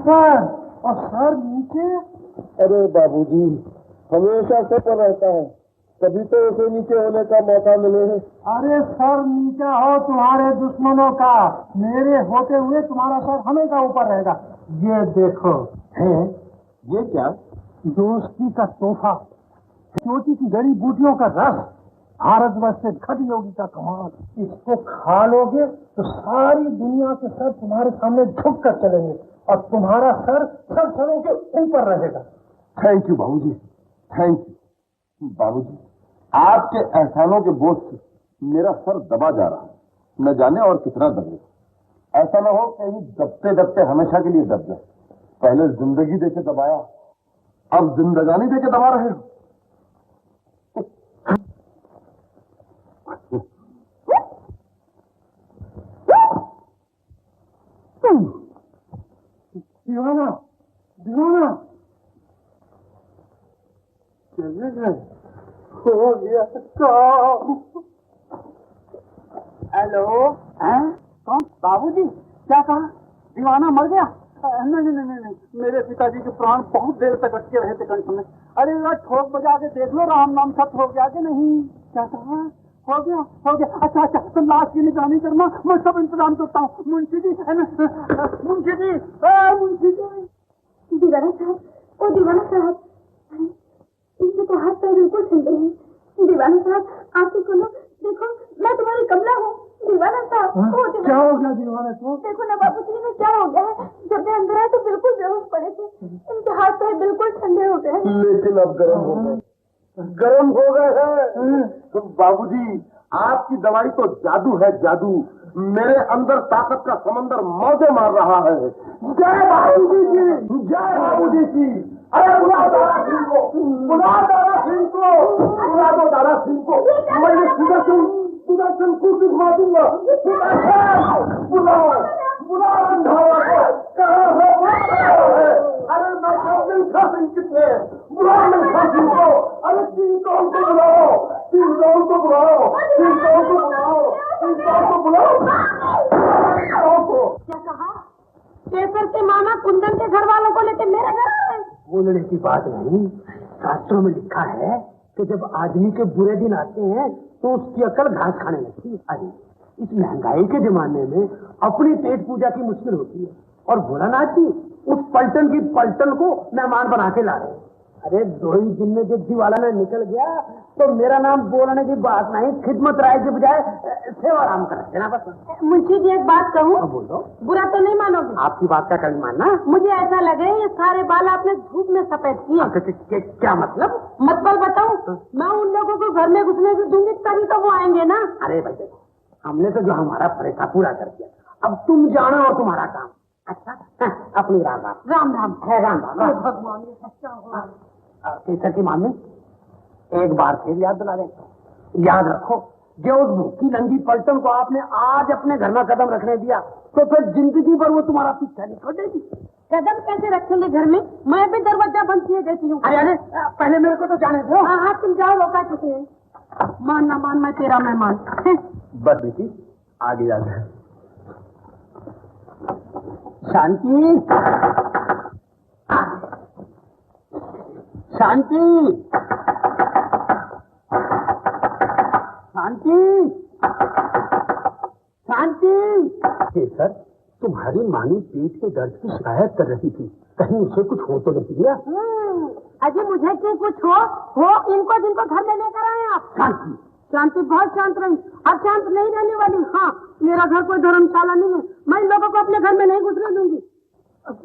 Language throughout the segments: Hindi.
ऊपर और सर नीचे। अरे बाबूजी, हमेशा से पर रहता है, कभी तो उसे नीचे होने का मौका मिले। अरे सर नीचा हो तुम्हारे दुश्मनों का, मेरे होते हुए तुम्हारा सर हमेशा ऊपर रहेगा। ये देखो है, ये क्या? दोस्ती का तोहफा, चोटी की जड़ी बूटियों का रस, भारतवर्ष से घट योगी का कमाल। इसको खा लोगे तो सारी दुनिया के सर तुम्हारे सामने झुक कर चलेंगे और तुम्हारा सर सब सरों के ऊपर रहेगा। थैंक यू बाबूजी, थैंक यू। बाबूजी, आपके एहसानों के बोझ से मेरा सर दबा जा रहा है, न जाने और कितना दबे। ऐसा न हो कहीं दबते दबते हमेशा के लिए दब जाए। पहले जिंदगी देके दबाया, अब जिंदगानी देके दबा रहे हो। दीवाना, दीवाना चले गए, हो गया काम। हेलो, कौन? बाबूजी, क्या कहा? दीवाना मर गया? नहीं, मेरे पिताजी के प्राण बहुत देर तक अटके रहे थे कंठ में। अरे यार, ठोक बजा के देख लो, राम नाम सत्य हो गया कि नहीं? क्या कहा? हो गया। अच्छा, तुम लाश की निगरानी करना, मैं सब इंतजाम करता हूँ। मुंशी जी, मुंशी जी। दीवाना साहब, ओ दीवाना साहब, इनके तो हाथ पैर बिल्कुल ठंडे हैं। दीवाना साहब, आपके सुनो, देखो मैं तुम्हारी कमला हूँ। दीवाना साहब, क्या हो गया दीवाना को? देखो ना बाबूजी में क्या हो गया है। जब मैं अंदर आए तो बिल्कुल बेहोश पड़े थे, इनके हाथ पैर बिल्कुल ठंडे हो गए। लेकिन अब गर्म हो गए हैं। तो बाबूजी, आपकी दवाई तो जादू है, जादू। मेरे अंदर ताकत का समंदर मौजे मार रहा है। जय बाबूजी की, जय बाबूजी की। अरे बुला दारा सिंह को, बुला दारा सिंह को, बुला दो दारा सिंह को। मैं सुदर्शन कुर्सी घुमा दूंगा। बुलाओ अंधारा को, कहाँ है? अरे मिल्खा सिंह कितने? बुलाओ मिल्खा सिंह को। अरे सिंह को बुलाओ, सिंह को बुलाओ। क्या कहा? केसर के मामा कुंदन के घर वालों को लेकर मेरे घर आए? बोलने की बात नहीं, शास्त्रों में लिखा है कि जब आदमी के बुरे दिन आते हैं तो उसकी अकल घास खाने लगती है। अरे इस महंगाई के जमाने में अपनी पेट पूजा की मुश्किल होती है, और भोलानाथ जी उस पलटन की पलटन को मेहमान बना के ला रहे। अरे 2 ही दिन में जब दीवाला में निकल गया तो मेरा नाम बोलने की बात नहीं, खिदमत राय के बजाय सेवा राम कर देना बस। मुंशी जी, एक बात कहूँ? बोलो। बुरा तो नहीं मानोगे? आपकी बात का कभी मानना? मुझे ऐसा लगे ये सारे बाल आपने धूप में सफेद किए। क्या मतलब? मतलब बताऊं? मैं उन लोगों को घर में घुसने से दूंगी तभी तो वो आएंगे ना। अरे भाई, हमने तो जो हमारा फरेसा पूरा कर दिया, अब तुम जानो और तुम्हारा काम। अच्छा, अपनी राम राम भगवान, ये सच्चा हुआ। केसर की मामी, एक बार फिर याद दिला दे। याद रखो, जो उस भूखी नंगी पलटन को आपने आज अपने घर में कदम रखने दिया तो फिर जिंदगी भर वो तुम्हारा पीछा नहीं छोड़ेगी। कदम कैसे रखेंगे घर में? मैं भी दरवाजा बंद किए देती हूँ। अरे पहले मेरे को तो जाने दो। हाँ, तुम जाओ, रोका किसी ने। मान ना मान, मैं तेरा मेहमान। बस बेटी, आगे आ जाए। शांति, शांति, शांति, शांति। केसर, तुम्हारी मानी पेट के दर्द की शिकायत कर रही थी, कहीं उसे कुछ हो तो नहीं गया? अजी मुझे क्यों कुछ हो इनको जिनको घर में लेकर आए आप। शांति, शांति बहुत शांत रही, अब शांत नहीं रहने वाली। हाँ, मेरा घर कोई धर्मशाला नहीं है, मैं इन लोगों को अपने घर में नहीं घुसने दूंगी।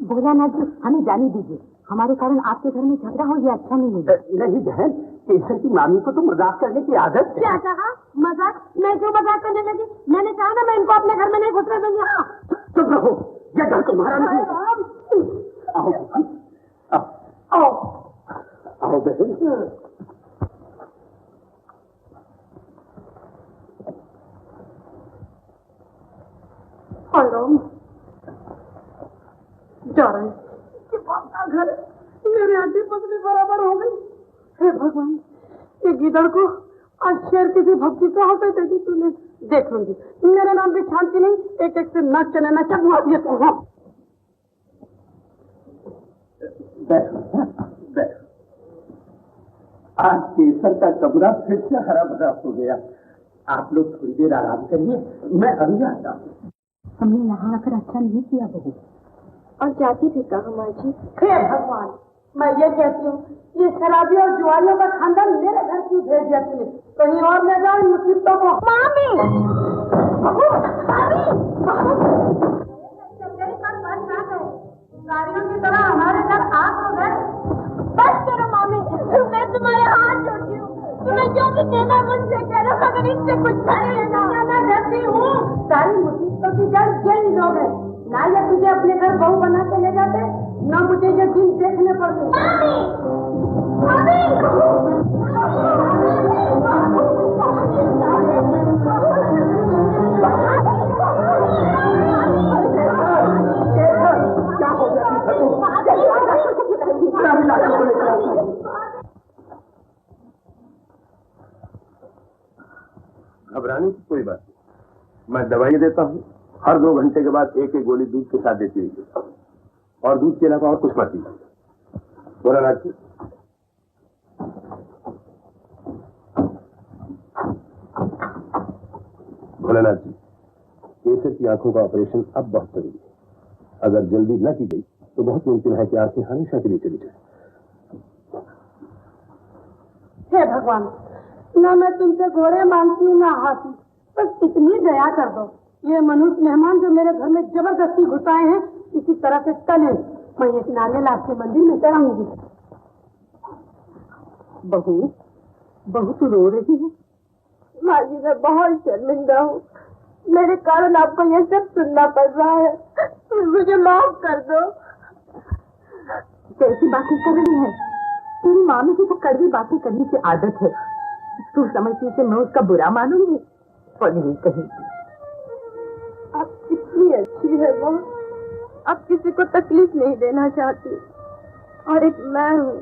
भोलानाथ जी, हमें जाने दीजिए, हमारे कारण आपके घर में झगड़ा हो गया, अच्छा नहीं लगे। नहीं बहन, केसर की मामी को तो मजाक करने की आदत है। क्या कहा? मजाक? मैं क्यों मजाक करने लगी? मैंने कहा ना, मैं इनको अपने घर में नहीं घुसने दूंगी। हाँ, चुप रहो, यह घर तुम्हारा नहीं। आओ आओ आओ बहन। जा रहे घर, मेरे हड्डी पसली बराबर हो गई। हे भगवान, ये गिदड़ को आज शेर की भक्ति से होते दे दी तूने। देख लूंगी, मेरा नाम भी शांति नहीं, एक एक से नाच चले ना चकवा दिए तो। बैठो बैठो। आज केसर का कमरा फिर से हरा भरा हो गया। आप लोग थोड़ी देर आराम करिए, मैं अभी आता हूँ। हमने यहाँ आकर अच्छा नहीं किया बहू। और जाती थी कहाँ माँ जी? हे भगवान, मैं ये कहती हूँ, ये शराबी और जुआरियों का खानदान मेरे घर की भेज दिया तुमने, कहीं और ले जाओ मुसीबतों को। मामी, गाड़ियों की तरह हमारे घर आग हो गए। बस करो मामी, मैं तुम्हारे हाथ जोड़ती हूँ। तुम्हें जो भी देना मुझसे करो, मगर इससे कुछ नहीं लेना। मैं रहती हूँ, सारी मुसीबतों की जड़ यही लोग हैं। ना ये तुझे अपने घर बहू बना के ले जाते, न मुझे ये दिन देखने पड़ते। क्या हो गया? घबराने की कोई बात नहीं, मैं दवाई देता हूँ। हर 2 घंटे के बाद एक गोली दूध के साथ देती रहिए, और दूध के अलावा और कुछ मत दीजिए। भोलानाथ जी, भोलानाथ जी, केसर की आंखों का ऑपरेशन अब बहुत जरूरी है। अगर जल्दी न की गई तो बहुत मुमकिन है कि आंखें हमेशा के लिए चली जाए। हे भगवान, ना मैं तुमसे घोड़े मांगती हूँ ना हाथी, बस इतनी दया कर दो। ये मनुष्य मेहमान जो मेरे घर में जबरदस्ती घुसाए हैं, इसी तरह से टले मैं एक नागेलाल के मंदिर में चढ़ाऊंगी। बहू, बहू तो रो रही है। माँ जी, मैं बहुत शर्मिंदा हूँ। मेरे कारण आपको ये सब सुनना पड़ रहा है। मुझे माफ कर दो। कैसी बातें कर रही है? तेरी मामी की तो कड़वी बातें करने की आदत है। तू समझती कि मैं उसका बुरा मानूंगी? और नहीं कहीं। आप कितनी अच्छी है माँ, आप किसी को तकलीफ नहीं देना चाहती। और एक मैं हूँ,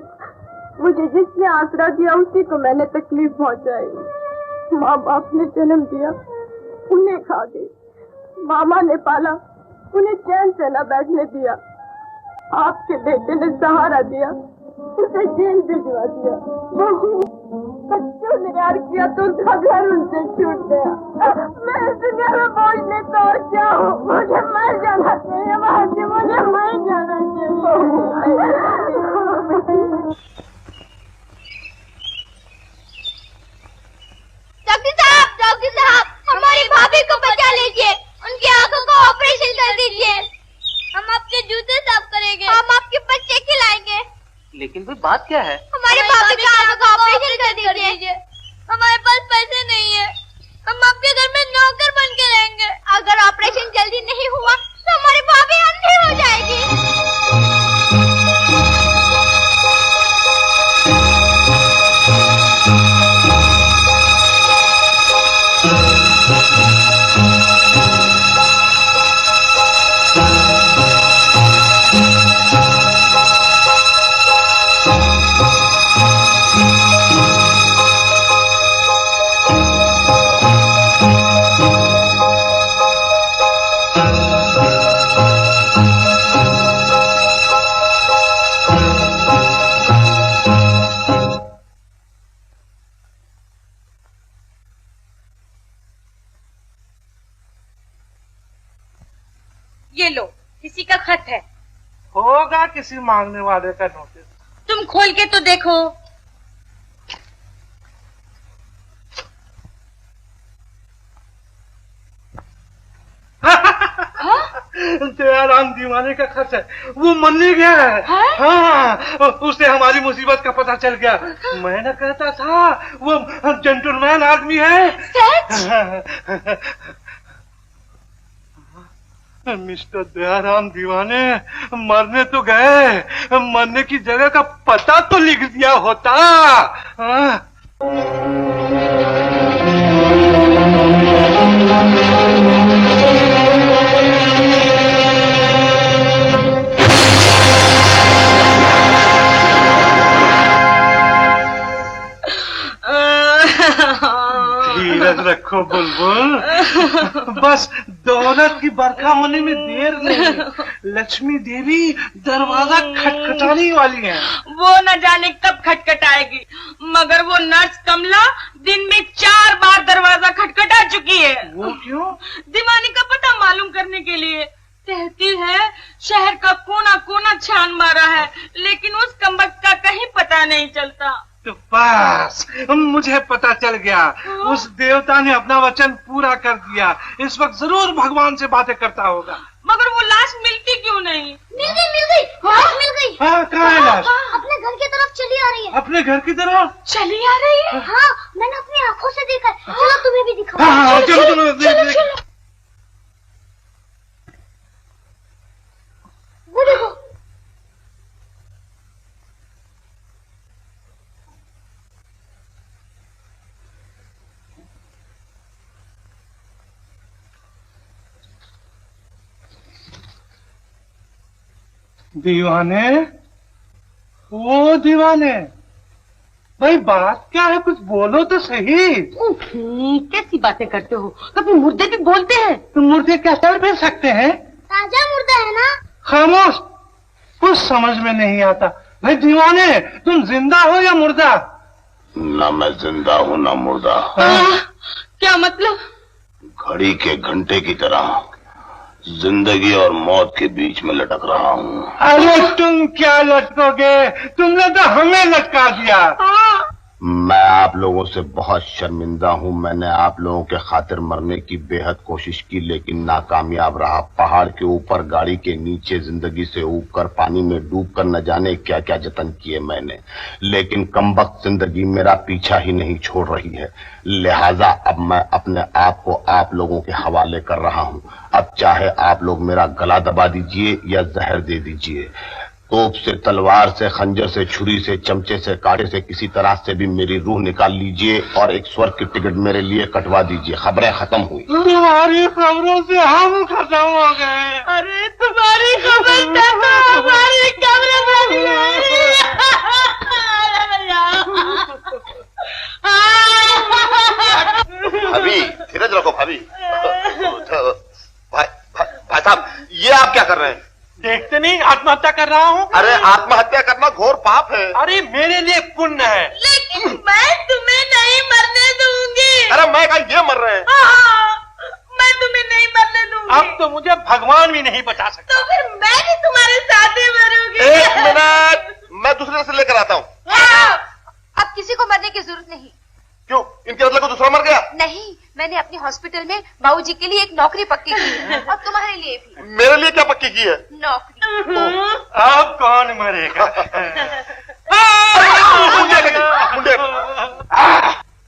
मुझे जिसने आसरा दिया उसी को मैंने तकलीफ पहुंचाई। माँ बाप ने जन्म दिया, उन्हें खा गई। मामा ने पाला, उन्हें चैन से न बैठने दिया। आपके बेटे ने सहारा दिया, उसे जेल भिजवा दिया। बच्चों ने यार किया तो उसका घर उनसे छूट गया। मैं इस दुनिया में बोझने तो और क्या हूँ? मुझे मर जाना चाहिए वहाँ से, मुझे मर जाना चाहिए। डॉक्टर साहब, हमारी भाभी को बचा लीजिए, उनकी आंखों का ऑपरेशन कर दीजिए। हम आपके जूते साफ करेंगे, हम आपके बच्चे खिलाएंगे। लेकिन भाई बात क्या है? हमारी भाभी का आंखों का ऑपरेशन कर दीजिए। हमारे पास पैसे नहीं है, हम आपके घर में नौकर बन के रहेंगे। अगर ऑपरेशन जल्दी नहीं हुआ तो हमारी भाभी अंधी हो जाएगी। ये लो, किसी का खत है। होगा किसी मांगने वाले का नोटिस। तुम खोल के तो देखो। दयाराम दीवाने का खत है, वो मरने गया है। हाँ, उसे हमारी मुसीबत का पता चल गया। मैं ना कहता था वो जेंटलमैन आदमी है। मिस्टर दयाराम दीवाने मरने तो गए, मरने की जगह का पता तो लिख दिया होता। धीरे धीरज रखो बुलबुल, बस दौलत की बरखा होने में देर नहीं। लक्ष्मी देवी दरवाजा खटखटाने वाली है। वो न जाने कब खटखटाएगी, मगर वो नर्स कमला दिन में 4 बार दरवाजा खटखटा चुकी है। वो क्यों? दीवानी का पता मालूम करने के लिए। कहती है शहर का कोना कोना छान मारा है, लेकिन उस कमबख्त का कहीं पता नहीं चलता। तो बस मुझे पता चल गया, उस देवता ने अपना वचन पूरा कर दिया। इस वक्त जरूर भगवान से बातें करता होगा। मगर वो लाश मिलती क्यों नहीं? मिल गई लाश मिल गई। हाँ, कहाँ है लाश? अपने घर की तरफ चली आ रही है। अपने घर की तरफ चली आ रही है? हाँ, मैंने अपनी आंखों से देखा। चलो तुम्हें भी दिखाओ। हाँ, चलो। वो देखो। दीवाने, वो दीवाने, भाई बात क्या है? कुछ बोलो तो सही। कैसी बातें करते हो? कभी मुर्दे भी बोलते हैं? तुम मुर्दे क्या सर पे सकते हैं? ताजा मुर्दा है ना। खामोश, कुछ समझ में नहीं आता। भाई दीवाने, तुम जिंदा हो या मुर्दा? ना मैं जिंदा हूँ ना मुर्दा। क्या मतलब? घड़ी के घंटे की तरह जिंदगी और मौत के बीच में लटक रहा हूँ। अरे तुम क्या लटकोगे? तुमने तो हमें लटका दिया। मैं आप लोगों से बहुत शर्मिंदा हूँ। मैंने आप लोगों के खातिर मरने की बेहद कोशिश की, लेकिन नाकामयाब रहा। पहाड़ के ऊपर, गाड़ी के नीचे, जिंदगी से ऊपर, पानी में डूबकर न जाने क्या क्या जतन किए मैंने, लेकिन कमबख्त जिंदगी मेरा पीछा ही नहीं छोड़ रही है। लिहाजा अब मैं अपने आप को आप लोगों के हवाले कर रहा हूँ। अब चाहे आप लोग मेरा गला दबा दीजिए या जहर दे दीजिए। तोप से, तलवार से, खंजर से, छुरी से, चमचे से, कांटे से, किसी तरह से भी मेरी रूह निकाल लीजिए और एक स्वर्ग की टिकट मेरे लिए कटवा दीजिए। खबरें खत्म हुई। तुम्हारी खबरों से हम खत्म हो गए। अरे तुम्हारी खबर तो हमारी खबरें बन गई। भाभी धीरज रखो भाभी। भाई साहब, ये आप क्या कर रहे हैं? देखते नहीं आत्महत्या कर रहा हूँ? अरे आत्महत्या करना घोर पाप है। अरे मेरे लिए पुण्य है। लेकिन मैं तुम्हें नहीं मरने दूंगी। अरे मैं कहा ये मर रहे हैं। मैं तुम्हें नहीं मरने दूंगी। अब तो मुझे भगवान भी नहीं बचा सकता। तो फिर मैं भी तुम्हारे साथ ही मरूंगी। 1 मिनट, मैं दूसरे से लेकर आता हूँ। अब किसी को मरने की जरूरत नहीं। क्यों? इनके बदले को दूसरा मर गया? नहीं, मैंने अपनी हॉस्पिटल में बाबूजी के लिए एक नौकरी पक्की की है और तुम्हारे लिए भी। मेरे लिए क्या पक्की की है? नौकरी। अब कौन मरेगा? मुंडे।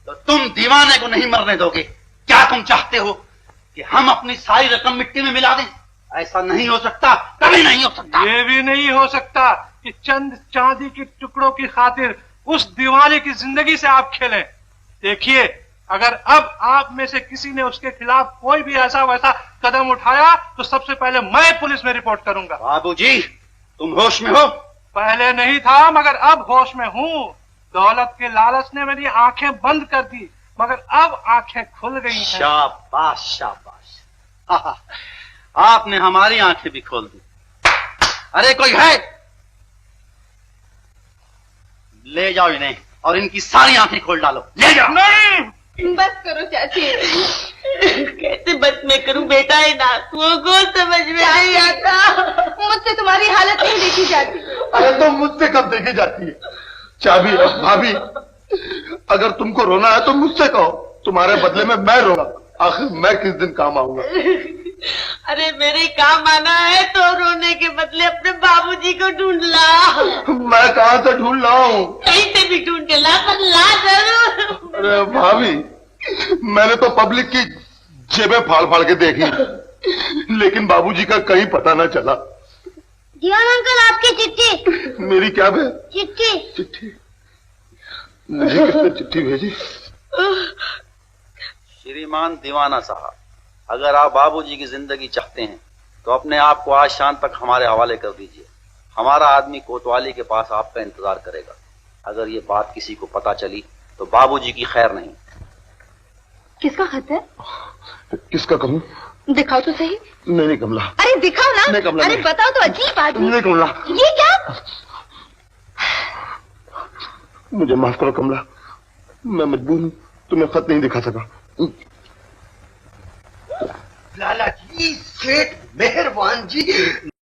तो तुम दीवाने को नहीं मरने दोगे? क्या तुम चाहते हो कि हम अपनी सारी रकम मिट्टी में मिला दें? ऐसा नहीं हो सकता, कभी नहीं हो सकता। ये भी नहीं हो सकता कि चंद चांदी के टुकड़ों की खातिर उस दीवाने की जिंदगी से आप खेलें। देखिए, अगर अब आप में से किसी ने उसके खिलाफ कोई भी ऐसा वैसा कदम उठाया तो सबसे पहले मैं पुलिस में रिपोर्ट करूंगा। बाबूजी, तुम होश में हो? पहले नहीं था, मगर अब होश में हूँ। दौलत के लालच ने मेरी आंखें बंद कर दी, मगर अब आंखें खुल गई हैं। शाबाश शाबाश, आपने हमारी आंखें भी खोल दी। अरे कोई है? ले जाओ इन्हें और इनकी सारी आंखें खोल डालो। ले जाओ। नहीं, बस करो चाची। कैसे बस मैं करूं बेटा? है ना, वो गोल समझ में नहीं आता। मुझसे तुम्हारी हालत नहीं देखी जाती। अरे तो मुझसे कब देखी जाती है? चाबी, भाभी, अगर तुमको रोना है तो मुझसे कहो, तुम्हारे बदले में मैं रोगा। आखिर मैं किस दिन काम आऊंगा? अरे मेरे काम आना है तो रोने के बदले अपने बाबूजी को ढूंढ ला। मैं कहाँ से ढूंढ लाऊं? कहीं से भी ढूंढ के ला, पर ला जरूर। अरे भाभी, मैंने तो पब्लिक की जेबें फाड़ फाड़ के देखी, लेकिन बाबूजी का कहीं पता न चला। दीवान अंकल, आपकी चिट्ठी। मेरी क्या बे? चिट्ठी। चिट्ठी नहीं, किसने चिट्ठी भेजी? श्रीमान दीवाना साहब, अगर आप बाबूजी की जिंदगी चाहते हैं तो अपने आप को आज शाम तक हमारे हवाले कर दीजिए। हमारा आदमी कोतवाली के पास आपका इंतजार करेगा। अगर ये बात किसी को पता चली तो बाबूजी की खैर नहीं। किसका खत है? किसका कहूँ? दिखाओ तो सही। नहीं कमला। अरे दिखाओ ना। नहीं कमला। अरे बताओ तो, अजीब बात है। नहीं कमला। ये क्या? मुझे माफ करो कमला, मैं मजबूर हूँ, तुम्हें खत नहीं दिखा सका। लाला जी, सेठ मेहरबान जी।